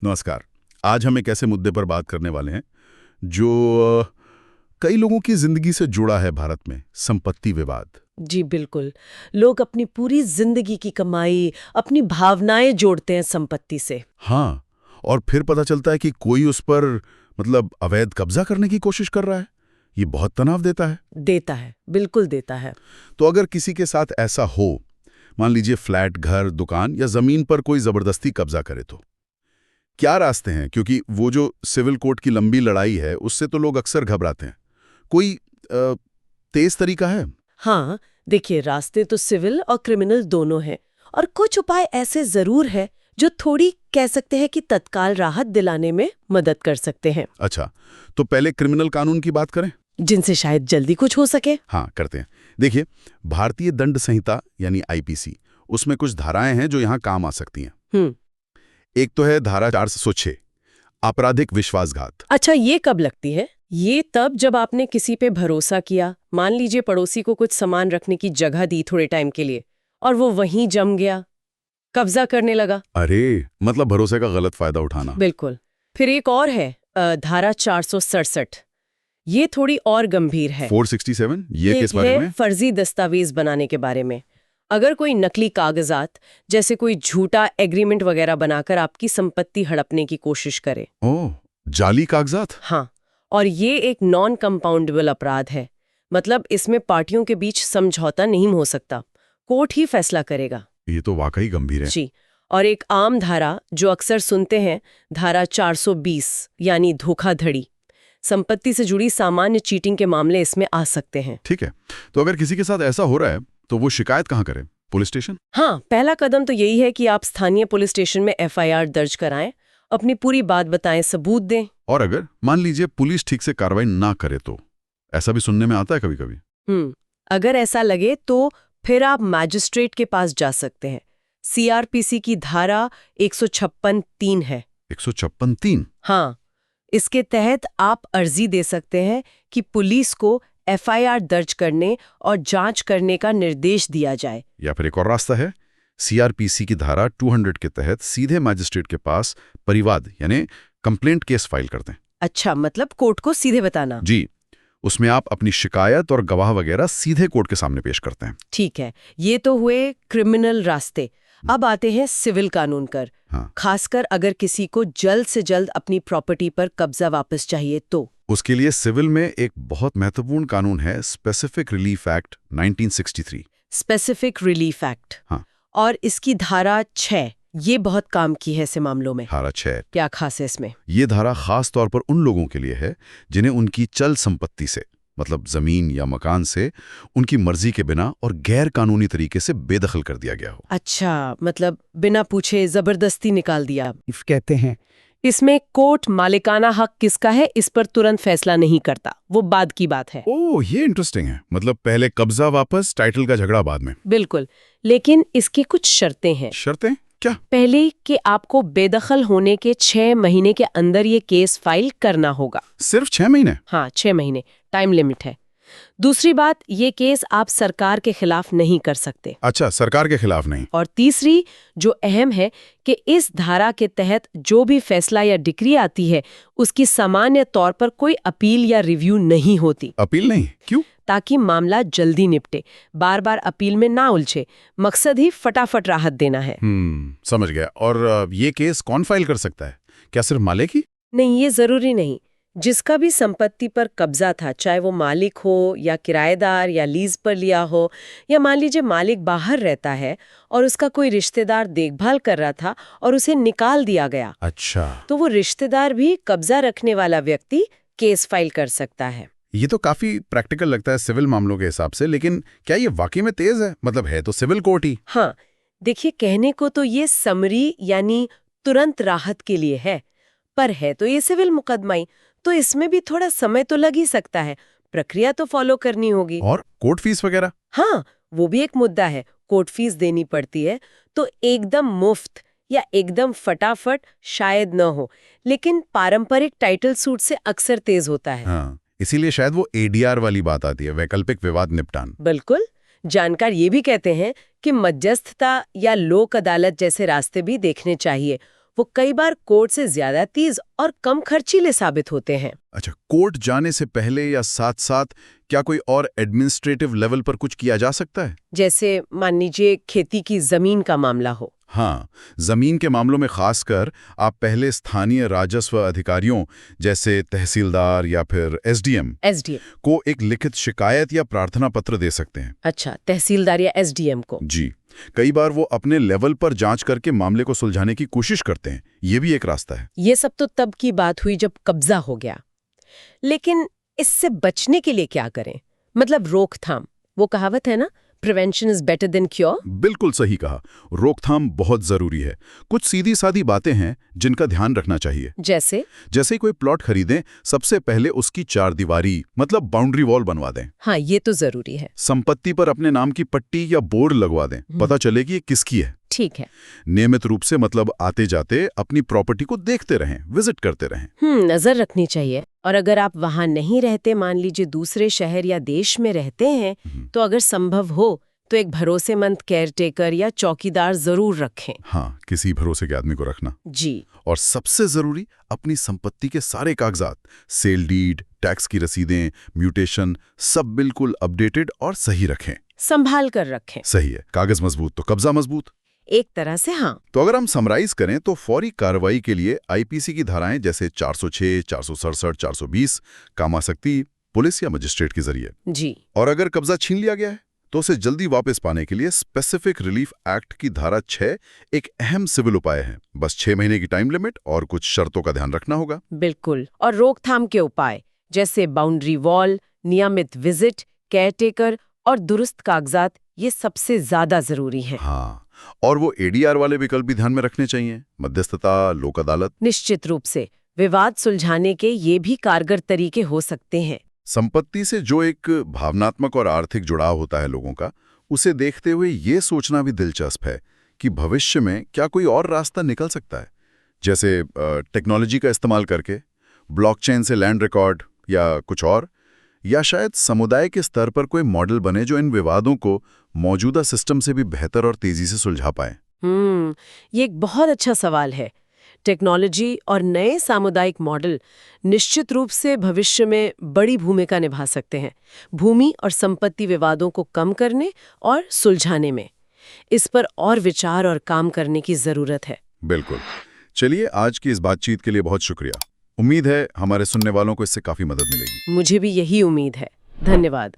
नमस्कार। आज हम एक ऐसे मुद्दे पर बात करने वाले हैं जो कई लोगों की जिंदगी से जुड़ा है भारत में, संपत्ति विवाद। जी बिल्कुल। लोग अपनी पूरी जिंदगी की कमाई, अपनी भावनाएं जोड़ते हैं संपत्ति से। हाँ, और फिर पता चलता है कि कोई उस पर अवैध कब्जा करने की कोशिश कर रहा है। ये बहुत तनाव देता है। देता है, बिल्कुल देता है। तो अगर किसी के साथ ऐसा हो, मान लीजिए फ्लैट, घर, दुकान या जमीन पर कोई जबरदस्ती कब्जा करे, तो क्या रास्ते हैं? क्योंकि वो जो सिविल कोर्ट की लंबी लड़ाई है, उससे तो लोग अक्सर घबराते हैं। कोई तेज तरीका है? हाँ, देखिए, रास्ते तो सिविल और क्रिमिनल दोनों हैं, और कुछ उपाय ऐसे जरूर है जो थोड़ी कह सकते हैं कि तत्काल राहत दिलाने में मदद कर सकते हैं। अच्छा, तो पहले क्रिमिनल कानून की बात करें, जिनसे शायद जल्दी कुछ हो सके। हाँ करते हैं। देखिए, भारतीय दंड संहिता यानी आईपीसी, उसमें कुछ धाराएं हैं जो यहाँ काम आ सकती हैं। एक तो है धारा 406, आपराधिक विश्वासघात। अच्छा, ये कब लगती है? ये तब जब आपने किसी पे भरोसा किया, मान लीजिए पड़ोसी को कुछ सामान रखने की जगह दी थोड़े टाइम के लिए, और वो वहीं जम गया, कब्जा करने लगा। अरे, मतलब भरोसे का गलत फायदा उठाना। बिल्कुल। फिर एक और है धारा 467। ये थोड़ी और गंभीर है। 467, ये किस बारे में? फर्जी दस्तावेज बनाने के बारे में। अगर कोई नकली कागजात, जैसे कोई झूठा एग्रीमेंट वगैरह बनाकर आपकी संपत्ति हड़पने की कोशिश करे। ओह, जाली कागजात। हाँ, और ये एक नॉन कंपाउंडेबल अपराध है। मतलब इसमें पार्टियों के बीच समझौता नहीं हो सकता, कोर्ट ही फैसला करेगा। ये तो वाकई गंभीर है। जी। और एक आम धारा जो अक्सर सुनते हैं, धारा 420 यानी धोखाधड़ी। संपत्ति से जुड़ी सामान्य चीटिंग के मामले इसमें आ सकते हैं। ठीक है, तो अगर किसी के साथ ऐसा हो रहा है तो वो शिकायत कहाँ करे? Police station? हाँ, पहला कदम तो यही है कि आप स्थानीय पुलिस स्टेशन में एफआईआर दर्ज कराएं, अपनी पूरी बात बताएं, सबूत दें। और अगर मान लीजिए पुलिस ठीक से कार्रवाई ना करे, तो ऐसा भी सुनने में आता है कभी कभी। अगर ऐसा लगे तो फिर आप मैजिस्ट्रेट के पास जा सकते हैं। सीआरपीसी की धारा 156(3) है। 156(3)? हाँ, इसके तहत आप अर्जी दे सकते हैं कि पुलिस को एफआईआर दर्ज करने और जांच करने का निर्देश दिया जाए। या फिर एक और रास्ता है, सीआरपीसी की धारा 200 के तहत सीधे मैजिस्ट्रेट के पास परिवाद यानी कंप्लेंट केस फाइल करते हैं। अच्छा, मतलब कोर्ट को सीधे बताना। जी, उसमें आप अपनी शिकायत और गवाह वगैरह सीधे कोर्ट के सामने पेश करते हैं। ठीक है, ये तो हुए क्रिमिनल रास्ते। अब आते हैं सिविल कानून कर। हाँ। खासकर अगर किसी को जल्द से जल्द अपनी प्रॉपर्टी पर कब्जा वापस चाहिए तो उसके लिए सिविल में एक बहुत महत्वपूर्ण कानून है, specific relief act 1963। Specific relief act. हाँ। और इसकी धारा 6, ये बहुत काम की है ऐसे मामलों में। धारा 6 क्या खास है इसमें? ये धारा खास तौर पर उन लोगों के लिए है जिन्हें उनकी चल संपत्ति से, मतलब जमीन या मकान से, उनकी मर्जी के बिना और गैर कानूनी तरीके से बेदखल कर दिया गया हो। अच्छा, मतलब बिना पूछे जबरदस्ती निकाल दिया कहते हैं। इसमें कोर्ट मालिकाना हक किसका है इस पर तुरंत फैसला नहीं करता, वो बाद की बात है। ओह, ये इंटरेस्टिंग है। मतलब पहले कब्जा वापस, टाइटल का झगड़ा बाद में। बिल्कुल, लेकिन इसकी कुछ शर्तें हैं। शर्तें क्या? पहले कि आपको बेदखल होने के 6 महीने के अंदर ये केस फाइल करना होगा। सिर्फ 6 महीने? हाँ, 6 महीने टाइम लिमिट है। दूसरी बात, ये केस आप सरकार के खिलाफ नहीं कर सकते। अच्छा, सरकार के खिलाफ नहीं। और तीसरी, जो अहम है, कि इस धारा के तहत जो भी फैसला या डिक्री आती है उसकी सामान्य तौर पर कोई अपील या रिव्यू नहीं होती। अपील नहीं? क्यों? ताकि मामला जल्दी निपटे, बार बार अपील में ना उलझे। मकसद ही फटाफट राहत देना है। समझ गया। और ये केस कौन फाइल कर सकता है? क्या सिर्फ मालिक ही? नहीं, ये जरूरी नहीं। जिसका भी संपत्ति पर कब्जा था, चाहे वो मालिक हो या किराएदार या लीज पर लिया हो, या मान लीजिए मालिक बाहर रहता है और उसका कोई रिश्तेदार देखभाल कर रहा था और उसे निकाल दिया गया। अच्छा, तो वो रिश्तेदार भी कब्जा रखने वाला व्यक्ति केस फाइल कर सकता है। ये तो काफी प्रैक्टिकल लगता है सिविल मामलों के हिसाब से, लेकिन क्या ये वाकई में तेज है? मतलब है तो सिविल कोर्ट ही। हाँ, देखिए, कहने को तो ये समरी यानी तुरंत राहत के लिए है, पर है तो ये सिविल मुकदमा, तो इसमें भी थोड़ा समय तो लग ही सकता है। प्रक्रिया तो फॉलो करनी होगी। और कोर्ट फीस वगैरह? हाँ, वो भी एक मुद्दा है। कोर्ट फीस देनी पड़ती है, तो एकदम मुफ्त या एकदम फटाफट शायद न हो, लेकिन पारंपरिक टाइटल सूट से अक्सर तेज होता है। हाँ, इसीलिए शायद वो एडीआर वाली बात आती है, वैकल्पिक विवाद निपटान। बिल्कुल। जानकार ये भी कहते हैं कि मध्यस्थता या लोक अदालत जैसे रास्ते भी देखने चाहिए। वो कई बार कोर्ट से ज्यादा तेज और कम खर्चीले साबित होते हैं। अच्छा, कोर्ट जाने से पहले या साथ-साथ क्या कोई और एडमिनिस्ट्रेटिव लेवल पर कुछ किया जा सकता है? जैसे मान लीजिए खेती की जमीन का मामला हो। हाँ, जमीन के मामलों में खासकर आप पहले स्थानीय राजस्व अधिकारियों जैसे तहसीलदार या फिर एसडीएम को एक लिखित शिकायत या प्रार्थना पत्र दे सकते हैं। अच्छा, तहसीलदार या एसडीएम को। जी, कई बार वो अपने लेवल पर जांच करके मामले को सुलझाने की कोशिश करते हैं। ये भी एक रास्ता है। ये सब तो तब की बात हुई जब कब्जा हो गया, लेकिन इससे बचने के लिए क्या करें? मतलब रोकथाम, वो कहावत है ना, prevention is better than cure. बिल्कुल सही कहा, रोकथाम बहुत जरूरी है। कुछ सीधी सादी बातें हैं जिनका ध्यान रखना चाहिए। जैसे कोई प्लॉट खरीदें, सबसे पहले उसकी चारदीवारी मतलब बाउंड्री वॉल बनवा दें। हाँ, ये तो जरूरी है। संपत्ति पर अपने नाम की पट्टी या बोर्ड लगवा दें, पता चले कि ये किसकी है। ठीक है। नियमित रूप से मतलब आते जाते अपनी प्रॉपर्टी को देखते रहें, विजिट करते रहें। नजर रखनी चाहिए। और अगर आप वहां नहीं रहते, मान लीजिए दूसरे शहर या देश में रहते हैं, तो अगर संभव हो तो एक भरोसेमंद केयरटेकर या चौकीदार जरूर रखें। हाँ, किसी भरोसे के आदमी को रखना। जी। और सबसे जरूरी, अपनी संपत्ति के सारे कागजात, सेल डीड, टैक्स की रसीदें, म्यूटेशन, सब बिल्कुल अपडेटेड और सही रखें। संभाल कर रखें। सही है, कागज मजबूत तो कब्जा मजबूत। एक तरह से हाँ। तो अगर हम समराइज करें तो फौरी कार्रवाई के लिए आईपीसी की धाराएं जैसे 406, 467, 420 काम आ सकती पुलिस या मजिस्ट्रेट के जरिए। जी। और अगर कब्जा छीन लिया गया है तो उसे जल्दी वापस पाने के लिए स्पेसिफिक रिलीफ एक्ट की धारा 6 एक अहम सिविल उपाय है। बस 6 महीने की टाइम लिमिट और कुछ शर्तों का ध्यान रखना होगा। बिल्कुल। और रोकथाम के उपाय जैसे बाउंड्री वॉल, नियमित विजिट, केयरटेकर और दुरुस्त कागजात, ये सबसे ज्यादा जरूरी हैं। हाँ, और वो एडीआर वाले विकल्प भी ध्यान में रखने चाहिए, मध्यस्थता, लोक अदालत। निश्चित रूप से विवाद सुलझाने के ये भी कारगर तरीके हो सकते हैं। संपत्ति से जो एक भावनात्मक और आर्थिक जुड़ाव होता है लोगों का, उसे देखते हुए ये सोचना भी दिलचस्प है कि भविष्य में क्या कोई और रास्ता निकल सकता है, जैसे टेक्नोलॉजी का इस्तेमाल करके, ब्लॉकचेन से लैंड रिकॉर्ड या कुछ और, या शायद समुदाय के स्तर पर कोई मॉडल बने जो इन विवादों को मौजूदा सिस्टम से भी बेहतर और तेजी से सुलझा पाए। ये एक बहुत अच्छा सवाल है। टेक्नोलॉजी और नए सामुदायिक मॉडल निश्चित रूप से भविष्य में बड़ी भूमिका निभा सकते हैं, भूमि और संपत्ति विवादों को कम करने और सुलझाने में। इस पर और विचार और काम करने की जरूरत है। बिल्कुल। चलिए, आज की इस बातचीत के लिए बहुत शुक्रिया। उम्मीद है हमारे सुनने वालों को इससे काफी मदद मिलेगी। मुझे भी यही उम्मीद है। धन्यवाद।